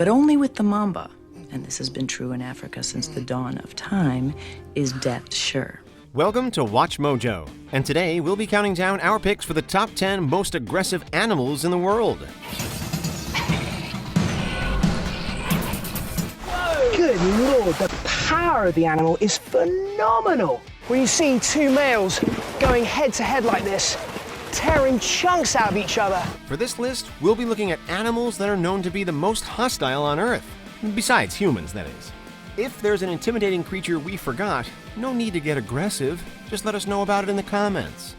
but only with the mamba, and this has been true in Africa since the dawn of time, is death sure. Welcome to WatchMojo, and today we'll be counting down our picks for the top 10 most aggressive animals in the world. Good Lord, the power of the animal is phenomenal. When you see two males going head to head like this, tearing chunks out of each other. For this list, we'll be looking at animals that are known to be the most hostile on Earth. Besides humans, that is. If there's an intimidating creature we forgot, no need to get aggressive. Just let us know about it in the comments.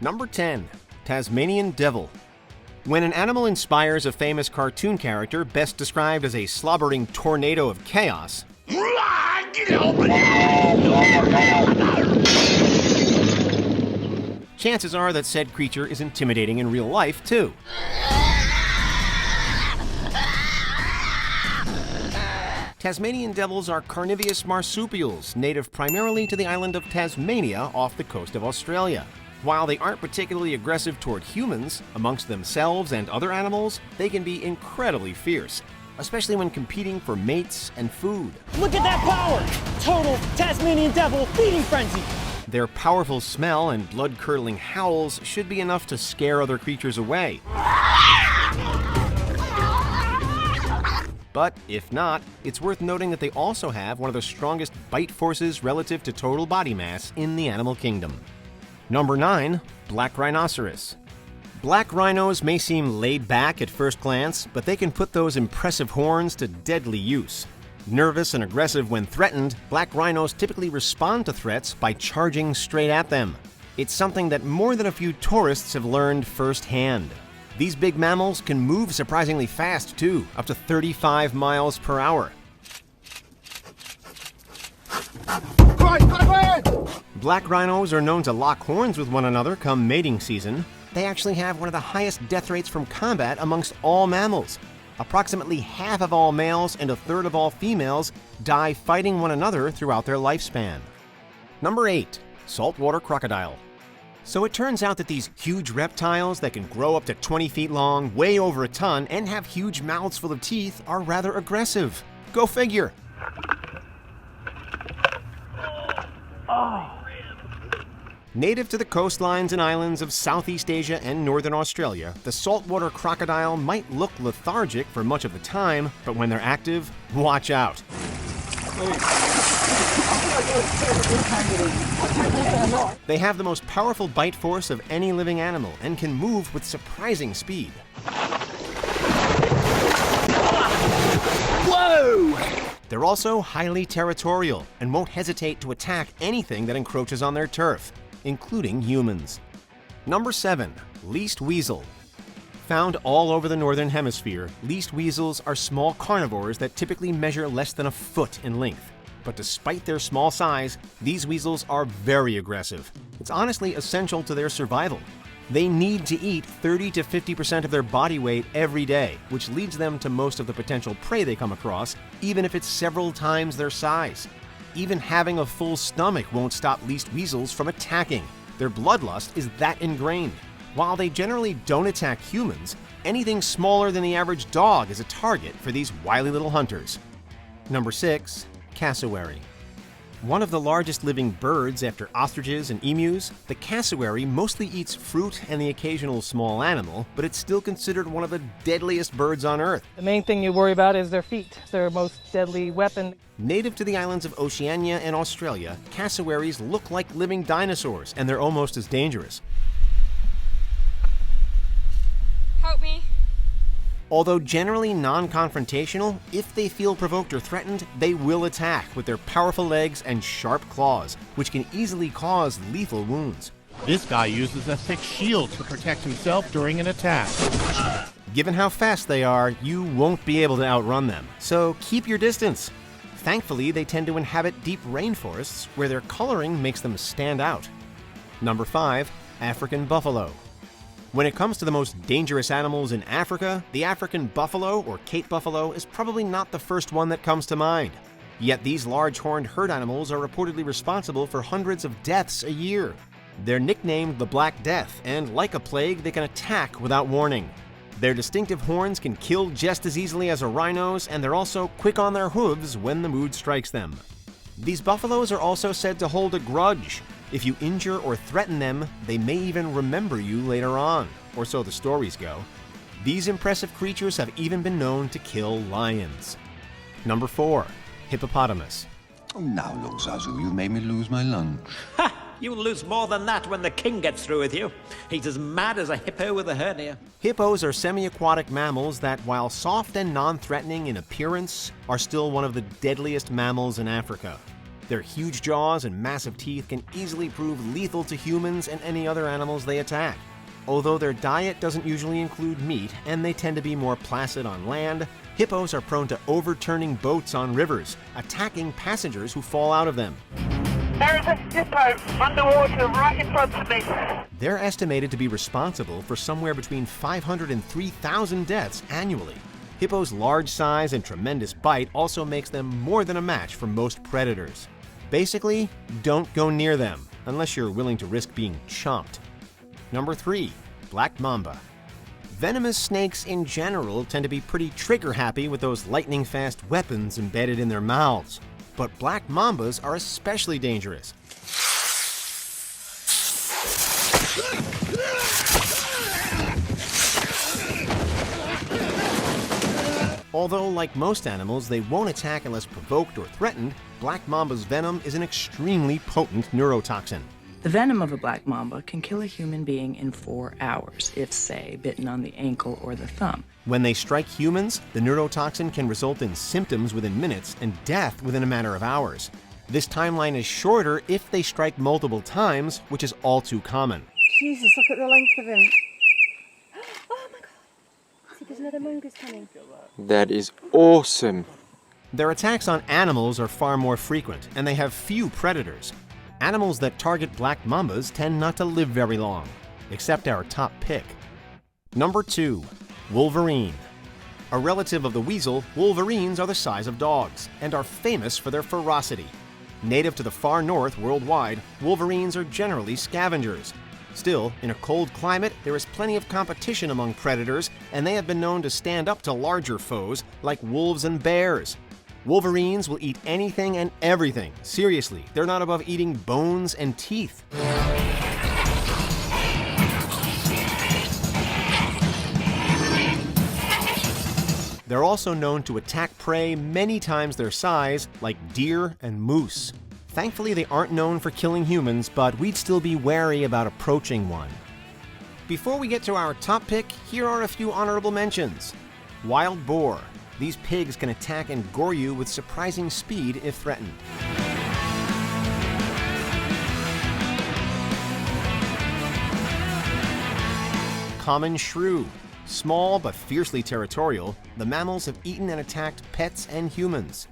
Number 10. Tasmanian Devil. When an animal inspires a famous cartoon character best described as a slobbering tornado of chaos, chances are that said creature is intimidating in real life, too. Tasmanian devils are carnivorous marsupials, native primarily to the island of Tasmania off the coast of Australia. While they aren't particularly aggressive toward humans, amongst themselves and other animals, they can be incredibly fierce, especially when competing for mates and food. Look at that power! Total Tasmanian Devil feeding frenzy! Their powerful smell and blood-curdling howls should be enough to scare other creatures away. But if not, it's worth noting that they also have one of the strongest bite forces relative to total body mass in the animal kingdom. Number 9. Black Rhinoceros. Black rhinos may seem laid back at first glance, but they can put those impressive horns to deadly use. Nervous and aggressive when threatened, black rhinos typically respond to threats by charging straight at them. It's something that more than a few tourists have learned firsthand. These big mammals can move surprisingly fast, too, up to 35 miles per hour. Black rhinos are known to lock horns with one another come mating season. They actually have one of the highest death rates from combat amongst all mammals. Approximately half of all males and a third of all females die fighting one another throughout their lifespan. Number 8. Saltwater Crocodile. So it turns out that these huge reptiles that can grow up to 20 feet long, weigh over a ton, and have huge mouths full of teeth are rather aggressive. Go figure. Native to the coastlines and islands of Southeast Asia and Northern Australia, the saltwater crocodile might look lethargic for much of the time, but when they're active, watch out. They have the most powerful bite force of any living animal and can move with surprising speed. Whoa! They're also highly territorial and won't hesitate to attack anything that encroaches on their turf, including humans. Number 7. Leased Weasel. Found all over the Northern Hemisphere, leased weasels are small carnivores that typically measure less than a foot in length. But despite their small size, these weasels are very aggressive. It's honestly essential to their survival. They need to eat 30 to 50% of their body weight every day, which leads them to most of the potential prey they come across, even if it's several times their size. Even having a full stomach won't stop leased weasels from attacking. Their bloodlust is that ingrained. While they generally don't attack humans, anything smaller than the average dog is a target for these wily little hunters. Number 6. Cassowary. One of the largest living birds after ostriches and emus, the cassowary mostly eats fruit and the occasional small animal, but it's still considered one of the deadliest birds on Earth. The main thing you worry about is their feet. It's their most deadly weapon. Native to the islands of Oceania and Australia, cassowaries look like living dinosaurs, and they're almost as dangerous. Help me. Although generally non-confrontational, if they feel provoked or threatened, they will attack with their powerful legs and sharp claws, which can easily cause lethal wounds. This guy uses a thick shield to protect himself during an attack. Given how fast they are, you won't be able to outrun them, so keep your distance. Thankfully, they tend to inhabit deep rainforests where their coloring makes them stand out. Number 5. African buffalo. When it comes to the most dangerous animals in Africa, the African buffalo, or Cape buffalo, is probably not the first one that comes to mind. Yet these large-horned herd animals are reportedly responsible for hundreds of deaths a year. They're nicknamed the Black Death, and like a plague, they can attack without warning. Their distinctive horns can kill just as easily as a rhino's, and they're also quick on their hooves when the mood strikes them. These buffaloes are also said to hold a grudge. If you injure or threaten them, they may even remember you later on, or so the stories go. These impressive creatures have even been known to kill lions. Number 4. Hippopotamus. Oh, now look, Zazu, you made me lose my lunch. Ha! You'll lose more than that when the king gets through with you. He's as mad as a hippo with a hernia. Hippos are semi-aquatic mammals that, while soft and non-threatening in appearance, are still one of the deadliest mammals in Africa. Their huge jaws and massive teeth can easily prove lethal to humans and any other animals they attack. Although their diet doesn't usually include meat, and they tend to be more placid on land, hippos are prone to overturning boats on rivers, attacking passengers who fall out of them. There is a hippo underwater right in front of me. They're estimated to be responsible for somewhere between 500 and 3,000 deaths annually. Hippos' large size and tremendous bite also makes them more than a match for most predators. Basically, don't go near them, unless you're willing to risk being chomped. Number 3. Black Mamba. Venomous snakes in general tend to be pretty trigger-happy with those lightning-fast weapons embedded in their mouths. But black mambas are especially dangerous. Although, like most animals, they won't attack unless provoked or threatened, black mamba's venom is an extremely potent neurotoxin. The venom of a black mamba can kill a human being in 4 hours if, say, bitten on the ankle or the thumb. When they strike humans, the neurotoxin can result in symptoms within minutes and death within a matter of hours. This timeline is shorter if they strike multiple times, which is all too common. Jesus, look at the length of him. Oh my god. See, there's another mongoose coming. That is awesome. Their attacks on animals are far more frequent, and they have few predators. Animals that target black mambas tend not to live very long, except our top pick. Number 2. Wolverine. A relative of the weasel, wolverines are the size of dogs and are famous for their ferocity. Native to the far north worldwide, wolverines are generally scavengers. Still, in a cold climate, there is plenty of competition among predators, and they have been known to stand up to larger foes like wolves and bears. Wolverines will eat anything and everything. Seriously, they're not above eating bones and teeth. They're also known to attack prey many times their size, like deer and moose. Thankfully, they aren't known for killing humans, but we'd still be wary about approaching one. Before we get to our top pick, here are a few honorable mentions. Wild boar. These pigs can attack and gore you with surprising speed if threatened. Common shrew. Small but fiercely territorial, the mammals have eaten and attacked pets and humans.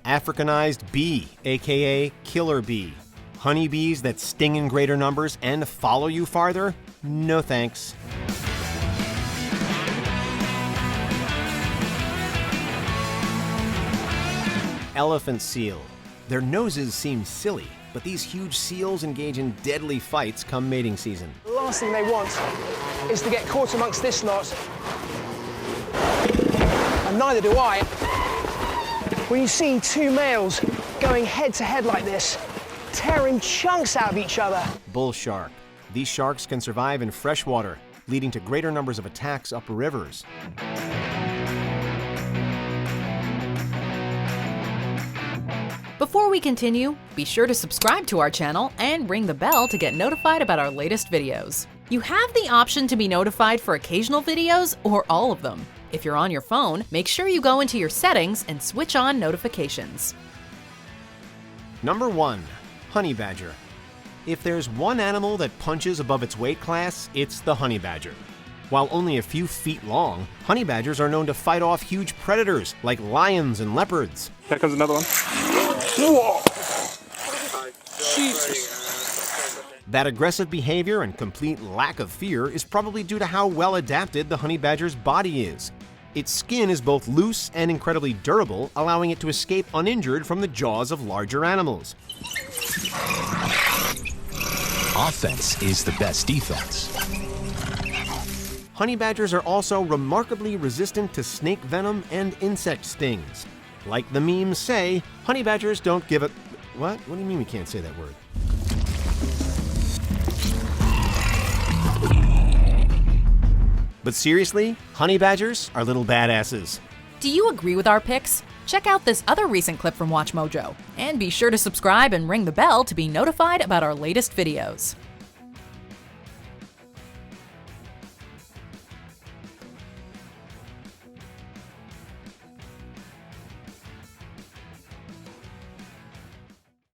Africanized bee, aka killer bee. Honeybees that sting in greater numbers and follow you farther? No thanks. Elephant seal. Their noses seem silly, but these huge seals engage in deadly fights come mating season. The last thing they want is to get caught amongst this lot. And neither do I. When you see two males going head to head like this, tearing chunks out of each other. Bull shark. These sharks can survive in freshwater, leading to greater numbers of attacks up rivers. Before we continue, be sure to subscribe to our channel and ring the bell to get notified about our latest videos. You have the option to be notified for occasional videos or all of them. If you're on your phone, make sure you go into your settings and switch on notifications. Number 1. Honey badger. If there's one animal that punches above its weight class, it's the honey badger. While only a few feet long, honey badgers are known to fight off huge predators like lions and leopards. Here comes another one. Whoa! Jesus. That aggressive behavior and complete lack of fear is probably due to how well adapted the honey badger's body is. Its skin is both loose and incredibly durable, allowing it to escape uninjured from the jaws of larger animals. Offense is the best defense. Honey badgers are also remarkably resistant to snake venom and insect stings. Like the memes say, honey badgers don't give a... What? What do you mean we can't say that word? But seriously, honey badgers are little badasses. Do you agree with our picks? Check out this other recent clip from WatchMojo, and be sure to subscribe and ring the bell to be notified about our latest videos.